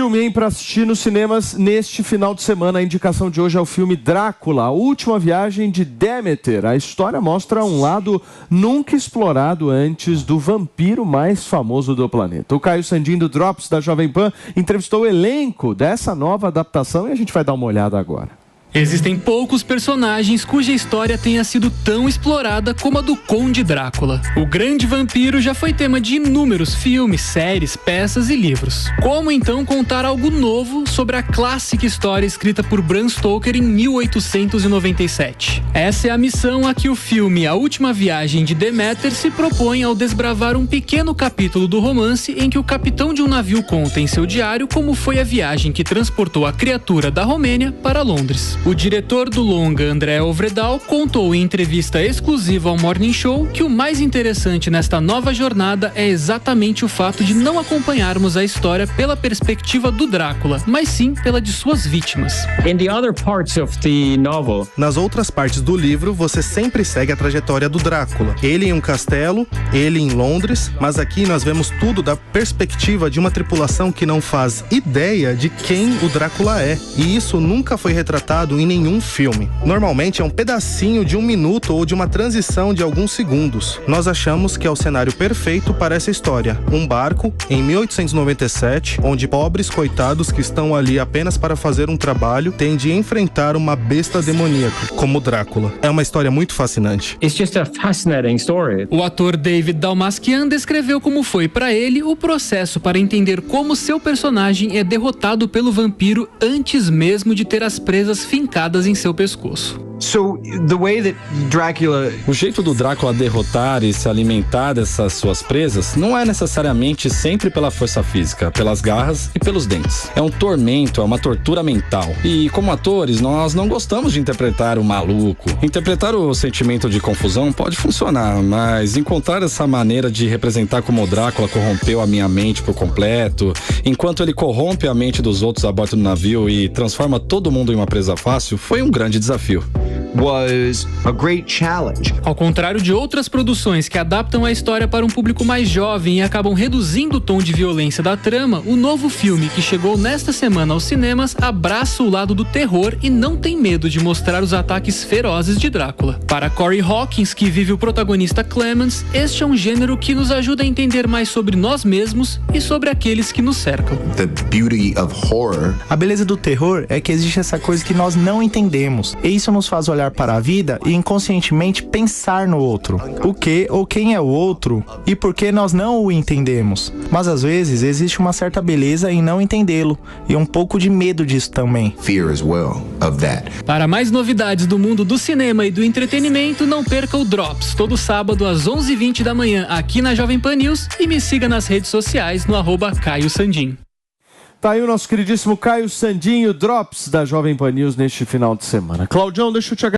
filme, hein, para assistir nos cinemas neste final de semana. A indicação de hoje é o filme Drácula, a última viagem de Deméter. A história mostra um lado nunca explorado antes do vampiro mais famoso do planeta. O Caio Sandin, do Drops, da Jovem Pan, entrevistou o elenco dessa nova adaptação e a gente vai dar uma olhada agora. Existem poucos personagens cuja história tenha sido tão explorada como a do Conde Drácula. O grande vampiro já foi tema de inúmeros filmes, séries, peças e livros. Como então contar algo novo sobre a clássica história escrita por Bram Stoker em 1897? Essa é a missão a que o filme A Última Viagem de Deméter se propõe ao desbravar um pequeno capítulo do romance em que o capitão de um navio conta em seu diário como foi a viagem que transportou a criatura da Romênia para Londres. O diretor do longa, André Ovredal, contou em entrevista exclusiva ao Morning Show que o mais interessante nesta nova jornada é exatamente o fato de não acompanharmos a história pela perspectiva do Drácula, mas sim pela de suas vítimas. Nas outras partes do livro, você sempre segue a trajetória do Drácula. Ele em um castelo, ele em Londres, mas aqui nós vemos tudo da perspectiva de uma tripulação que não faz ideia de quem o Drácula é. E isso nunca foi retratado em nenhum filme. Normalmente é um pedacinho de 1 minuto ou de uma transição de alguns segundos. Nós achamos que é o cenário perfeito para essa história. Um barco, em 1897, onde pobres coitados que estão ali apenas para fazer um trabalho têm de enfrentar uma besta demoníaca, como Drácula. É uma história muito fascinante. It's just a fascinating story. O ator David Dalmaskian descreveu como foi para ele o processo para entender como seu personagem é derrotado pelo vampiro antes mesmo de ter as presas fincadas em seu pescoço. O jeito do Drácula derrotar e se alimentar dessas suas presas não é necessariamente sempre pela força física, pelas garras e pelos dentes. É um tormento, é uma tortura mental. E como atores, nós não gostamos de interpretar o maluco. Interpretar o sentimento de confusão pode funcionar, mas encontrar essa maneira de representar como o Drácula corrompeu a minha mente por completo, enquanto ele corrompe a mente dos outros a bordo do navio e transforma todo mundo em uma presa fácil, foi um grande desafio. Was a great challenge. Ao contrário de outras produções que adaptam a história para um público mais jovem e acabam reduzindo o tom de violência da trama, o novo filme que chegou nesta semana aos cinemas abraça o lado do terror e não tem medo de mostrar os ataques ferozes de Drácula. Para Corey Hawkins, que vive o protagonista Clemens, este é um gênero que nos ajuda a entender mais sobre nós mesmos e sobre aqueles que nos cercam. The beauty of horror. A beleza do terror é que existe essa coisa que nós não entendemos, e isso nos faz olhar para a vida e inconscientemente pensar no outro. O que ou quem é o outro e por que nós não o entendemos. Mas às vezes existe uma certa beleza em não entendê-lo e um pouco de medo disso também. Fear as well of that. Para mais novidades do mundo do cinema e do entretenimento, não perca o Drops, todo sábado às 11h20 da manhã aqui na Jovem Pan News e me siga nas redes sociais no @Caio Sandin. Tá aí o nosso queridíssimo Caio Sandin, o Drops da Jovem Pan News neste final de semana. Claudião, deixa eu te agradecer.